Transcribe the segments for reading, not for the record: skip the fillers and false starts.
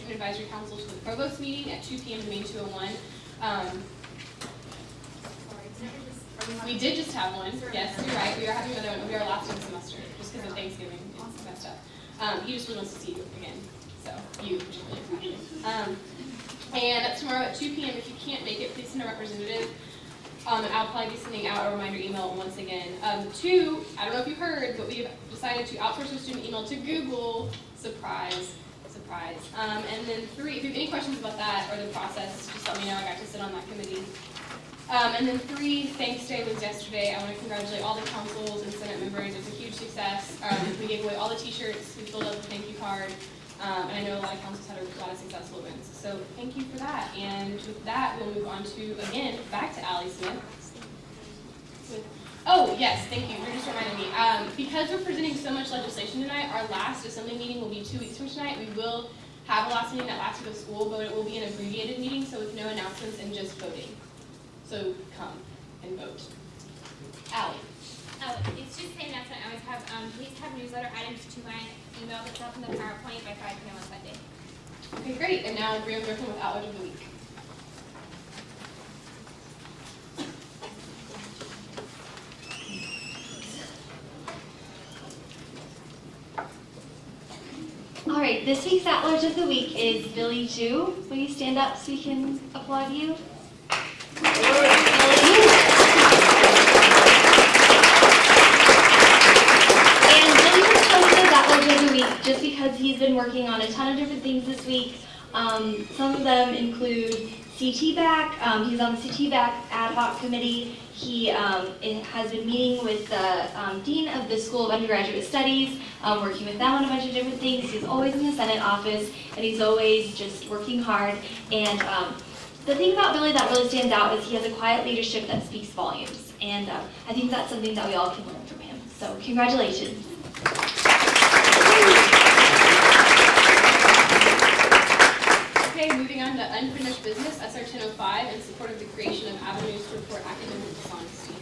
Student Advisory Council to the Provost meeting at 2 p.m. to Main 201. We did just have one. Yes, you're right. We are having another one. It'll be our last of the semester, just because of Thanksgiving. It's messed up. He just really wants to see you again. So, you, particularly. And that's tomorrow at 2 p.m. If you can't make it, please send a representative. And I'll probably be sending out a reminder email once again. Two, I don't know if you heard, but we've decided to outsource our student email to Google. Surprise. Surprise. And then three, if you have any questions about that or the process, just let me know. I got to sit on that committee. And then three, Thanks Day was yesterday. I want to congratulate all the councils and Senate members. It was a huge success. We gave away all the t-shirts. We filled up the thank you card. And I know a lot of councils had a lot of successful events. So thank you for that. And with that, we'll move on to, again, back to Allie Smith. Oh, yes, thank you for just reminding me. Because we're presenting so much legislation tonight, our last assembly meeting will be 2 weeks from tonight. We will have a last meeting that last week of school, but it will be an abbreviated meeting, so with no announcements and just voting. So come and vote. Allie. Oh, it's just the same announcement I always have. Please have newsletter items to my email that's up in the PowerPoint by 5 p.m. on Sunday. Okay, great. And now Graham Griffin with Outage of the Week. All right, this week's At-Large of the Week is Billy Jew. Will you stand up so we can applaud you? Just because he's been working on a ton of different things this week. Some of them include CTBAC. He's on the CTBAC ad hoc committee. He has been meeting with the Dean of the School of Undergraduate Studies, working with them on a bunch of different things. He's always in the Senate office, and he's always just working hard. And the thing about Billy that really stands out is he has a quiet leadership that speaks volumes. And I think that's something that we all can learn from him. So congratulations. Okay, moving on to unfinished business, SR 1005, in support of the creation of avenues to report academic dishonesty.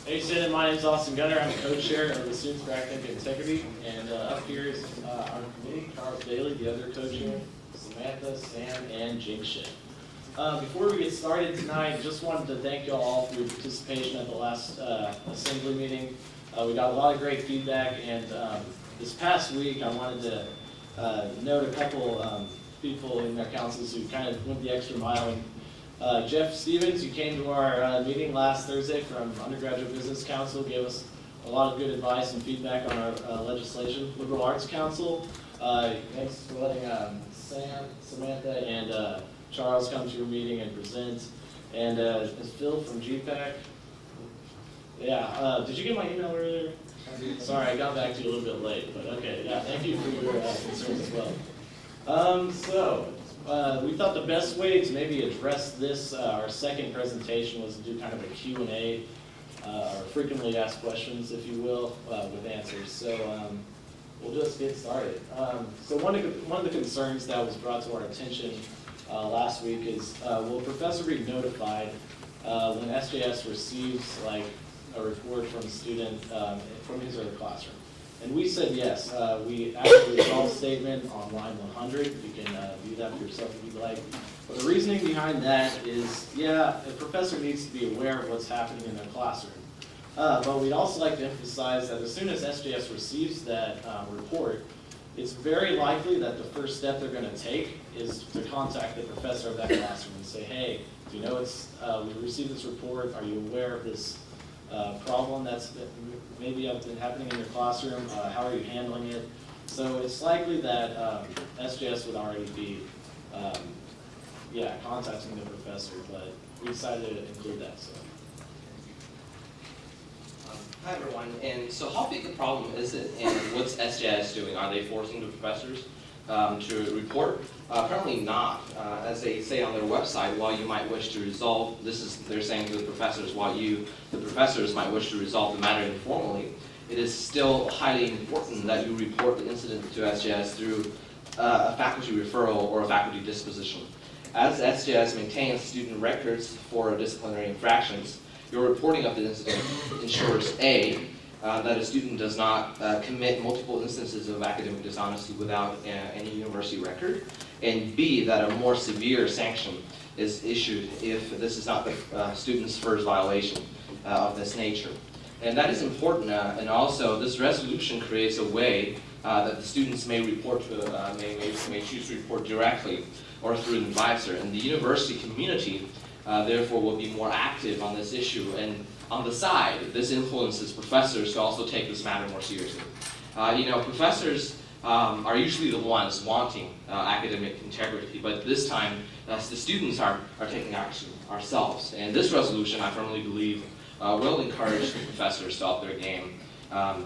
Hey Senate, my name is Austin Gunner. I'm co-chair of the Students for Academic Integrity, and up here is our committee, Charles Bailey, the other co-chair, Samantha, Sam, and Jake Schiff. Before we get started tonight, just wanted to thank you all for your participation at the last assembly meeting. We got a lot of great feedback, and this past week I wanted to note a couple people in their councils who kind of went the extra mile. Jeff Stevens, who came to our meeting last Thursday from Undergraduate Business Council, gave us a lot of good advice and feedback on our legislation. Liberal Arts Council, thanks for letting Sam, Samantha, and Charles come to your meeting and present. And Phil from GPAC. Yeah, did you get my email earlier? Sorry, I got back to you a little bit late, but okay, yeah, thank you for your concerns as well. We thought the best way to maybe address this, our second presentation, was to do kind of a Q&A, or frequently asked questions, if you will, with answers. So we'll just get started. So one of the concerns that was brought to our attention last week is, will a professor be notified when SJS receives like a report from a student from his or her classroom? And we said yes. We actually resolved statement on line 100. You can view that for yourself if you'd like. But the reasoning behind that is, yeah, a professor needs to be aware of what's happening in their classroom. But we'd also like to emphasize that as soon as SJS receives that report, it's very likely that the first step they're going to take is to contact the professor of that classroom and say, hey, do you know we received this report? Are you aware of this problem that's maybe been happening in your classroom? How are you handling it? So it's likely that SJS would already be contacting the professor, but we decided to include that. So. Hi everyone, and so how big a problem is it, and what's SJS doing? Are they forcing the professors to report? Apparently not. As they say on their website, while you might wish to resolve, they're saying to the professors, while the professors might wish to resolve the matter informally, it is still highly important that you report the incident to SJS through a faculty referral or a faculty disposition. As SJS maintains student records for disciplinary infractions, your reporting of the incident ensures A, that a student does not commit multiple instances of academic dishonesty without any university record, and B, that a more severe sanction is issued if this is not the student's first violation of this nature. And that is important, and also this resolution creates a way that the students may report to, may choose to report directly or through an advisor, and the university community therefore will be more active on this issue. And on the side, this influences professors to also take this matter more seriously. Professors are usually the ones wanting academic integrity, but this time the students are taking action ourselves. And this resolution, I firmly believe, will encourage the professors to up their game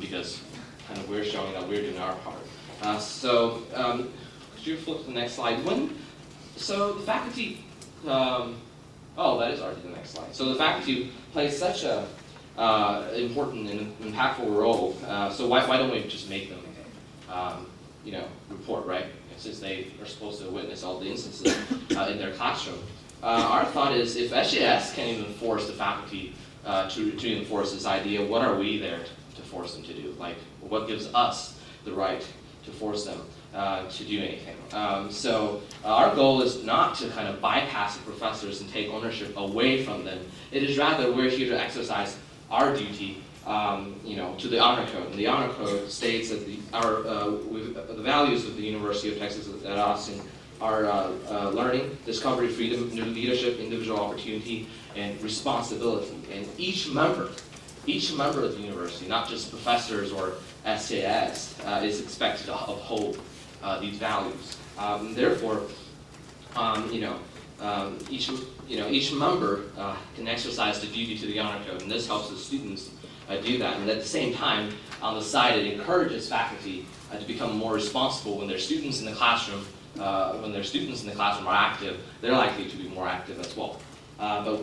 because kind of we're showing that we're doing our part. Could you flip to the next slide? So the faculty, that is already the next slide. So the faculty plays such a important and impactful role. So why don't we just make them, report, right? Since they are supposed to witness all the instances in their classroom. Our thought is, if SJS can't even force the faculty to enforce this idea, what are we there to force them to do? Like, what gives us the right to force them to do anything? Our goal is not to kind of bypass the professors and take ownership away from them. It is rather we're here to exercise our duty, to the Honor Code. And the Honor Code states that the values of the University of Texas at Austin are learning, discovery, freedom, leadership, individual opportunity, and responsibility. And each member of the university, not just professors or SJS, is expected to uphold these values. Therefore, each member can exercise the duty to the Honor Code, and this helps the students do that. And at the same time, on the side, it encourages faculty to become more responsible when their students in the classroom. When their students in the classroom are active, they're likely to be more active as well. But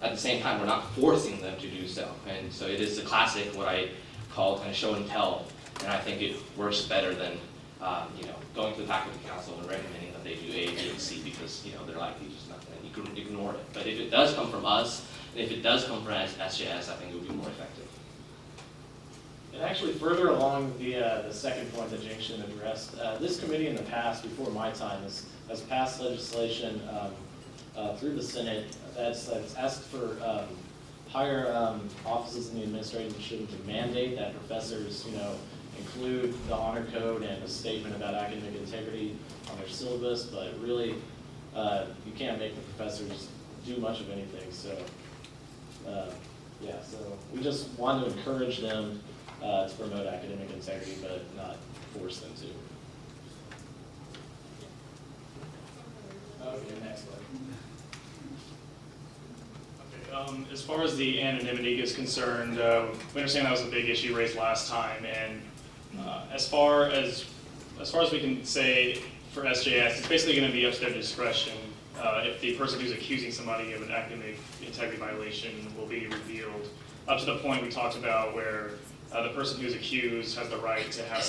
at the same time, we're not forcing them to do so. And so it is the classic, what I call kind of show and tell, and I think it works better than going to the faculty council and recommending that they do A, B, and C because they're likely just not going to ignore it. But if it does come from us, and if it does come from SJS, I think it would be more effective. And actually, further along the second point that Jinxian addressed, this committee in the past, before my time, has passed legislation through the Senate that's asked for higher offices in the administration to mandate that professors, include the Honor Code and a statement about academic integrity on their syllabus. But really, you can't make the professors do much of anything. So, so we just want to encourage them to promote academic integrity, but not force them to. Okay, next one. Okay, as far as the anonymity is concerned, we understand that was a big issue raised last time, and as far as we can say for SJS, it's basically going to be up to their discretion if the person who's accusing somebody of an academic integrity violation will be revealed, up to the point we talked about where the person who's accused has the right to have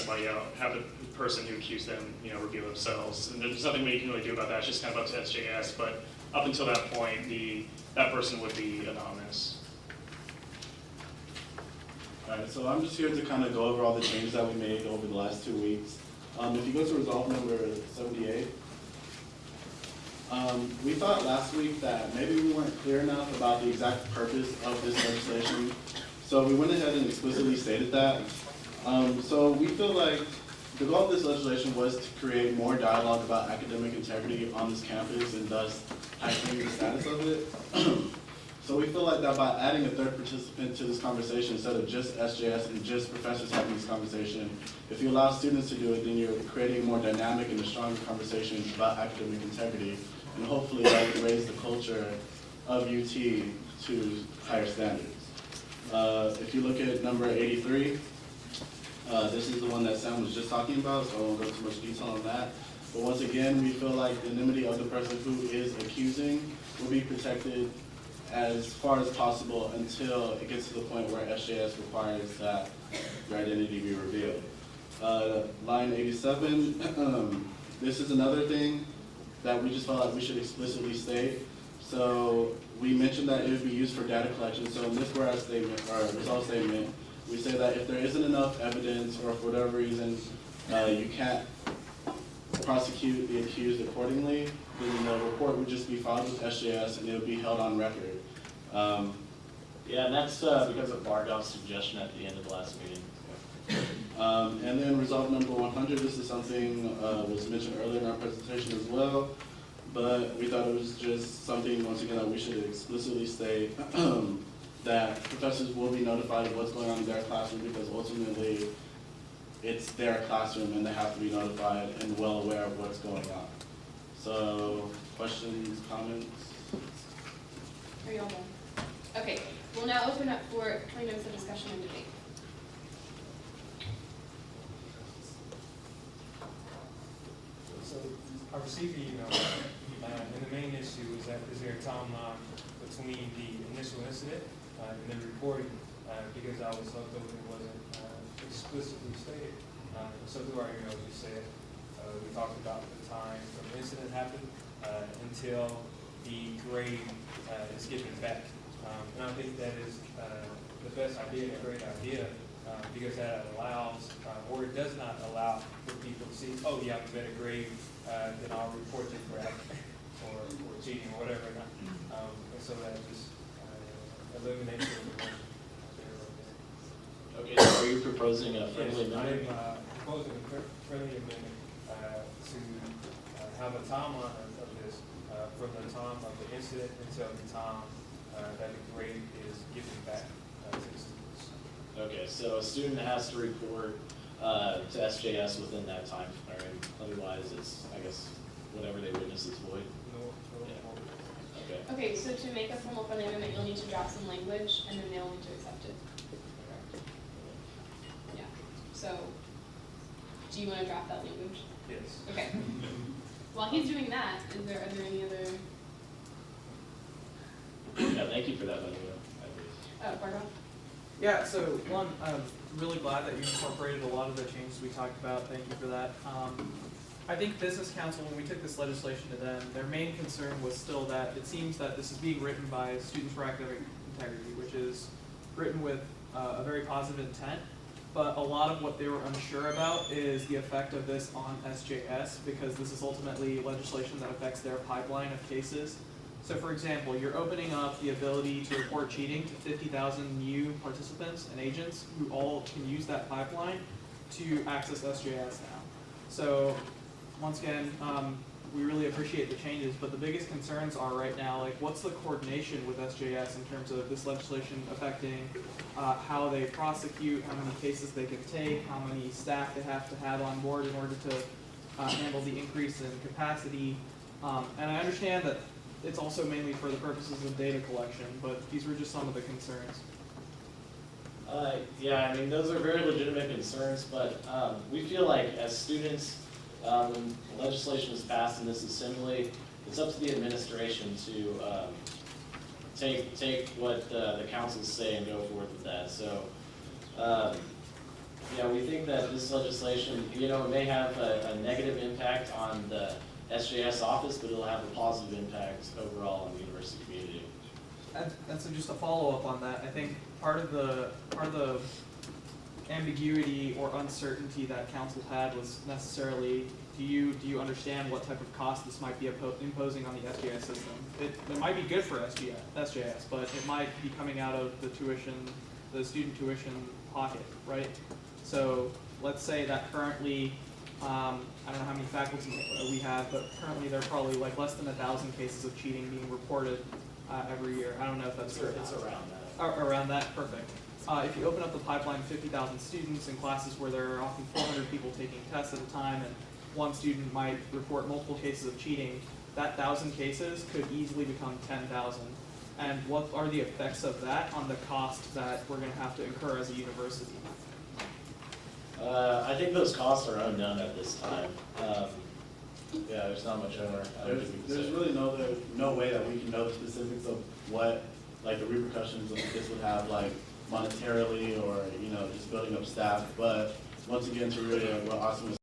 the person who accused them, reveal themselves. And there's nothing we can really do about that. It's just kind of up to SJS. But up until that point, that person would be anonymous. All right, so I'm just here to kind of go over all the changes that we made over the last 2 weeks. If you go to resolve number 78, we thought last week that maybe we weren't clear enough about the exact purpose of this legislation. So we went ahead and explicitly stated that. So we feel like the goal of this legislation was to create more dialogue about academic integrity on this campus and thus heightening the status of it. So we feel like that by adding a third participant to this conversation instead of just SJS and just professors having this conversation, if you allow students to do it, then you're creating a more dynamic and a stronger conversation about academic integrity, and hopefully that will raise the culture of UT to higher standards. If you look at number 83, this is the one that Sam was just talking about, so I won't go too much detail on that. But once again, we feel like the anonymity of the person who is accusing will be protected as far as possible until it gets to the point where SJS requires that your identity be revealed. Line 87, this is another thing that we just felt like we should explicitly state. So we mentioned that it would be used for data collection. So in this whereas statement, or result statement, we say that if there isn't enough evidence, or for whatever reason, you can't prosecute the accused accordingly, then the report would just be filed with SJS and it would be held on record. Yeah, and that's because of Bargov's suggestion at the end of the last meeting. And then resolve number 100, this is something was mentioned earlier in our presentation as well, but we thought it was just something, once again, that we should explicitly state that professors will be notified of what's going on in their classroom, because ultimately it's their classroom and they have to be notified and well aware of what's going on. So, questions, comments? Are you all done? Okay, we'll now open up for 20 minutes of discussion and debate. So I received the email, and the main issue is that is there a timeline between the initial incident and the reporting, because I was told it wasn't explicitly stated. So through our email, you said we talked about the time from the incident happened until the grade is given back. And I think that is the best idea, a great idea, because that allows, or it does not allow for people to see, oh, you have a better grade, then I'll report you for or cheating or whatever. And so that just eliminates the information. Okay, so are you proposing a friendly Yes, amendment? I'm proposing a friendly amendment to have a timeline of this from the time of the incident until the time that the grade is given back to the students. Okay, so a student has to report to SJS within that time frame. Otherwise, it's, I guess, whatever they witness is void. Okay. Okay, so to make a formal friendly amendment, you'll need to drop some language, and then they'll need to accept it. Yeah, so, do you want to draft that language? Yes. Okay. While he's doing that, are there any other, Yeah, thank you for that, by the way. Barbara? Yeah, so one, I'm really glad that you incorporated a lot of the changes we talked about. Thank you for that. I think Business Council, when we took this legislation to them, their main concern was still that it seems that this is being written by Students for Academic Integrity, which is written with a very positive intent. But a lot of what they were unsure about is the effect of this on SJS, because this is ultimately legislation that affects their pipeline of cases. So for example, you're opening up the ability to report cheating to 50,000 new participants and agents who all can use that pipeline to access SJS now. So once again, we really appreciate the changes, but the biggest concerns are right now, like what's the coordination with SJS in terms of this legislation affecting how they prosecute, how many cases they can take, how many staff they have to have on board in order to handle the increase in capacity. And I understand that it's also mainly for the purposes of data collection, but these were just some of the concerns. Yeah, I mean, those are very legitimate concerns, but we feel like as students, when legislation is passed in this assembly, it's up to the administration to take what the councils say and go forth with that. So, yeah, we think that this legislation, you know, it may have a negative impact on the SJS office, but it'll have a positive impact overall on the university community. And so just a follow-up on that, I think part of the ambiguity or uncertainty that council had was necessarily, do you understand what type of cost this might be imposing on the SJS system? It might be good for SJS, but it might be coming out of the student tuition pocket, right? So let's say that currently, I don't know how many faculty we have, but currently there are probably like less than 1,000 cases of cheating being reported every year. I don't know if that's true. It's around that. Around that, perfect. If you open up the pipeline, 50,000 students in classes where there are often 400 people taking tests at a time, and one student might report multiple cases of cheating, that 1,000 cases could easily become 10,000. And what are the effects of that on the cost that we're going to have to incur as a university? I think those costs are unknown at this time. Yeah, there's not much over. There's really no way that we can know the specifics of what, like, the repercussions of this would have, like, monetarily or, you know, just building up staff. But once again, to really what Austin was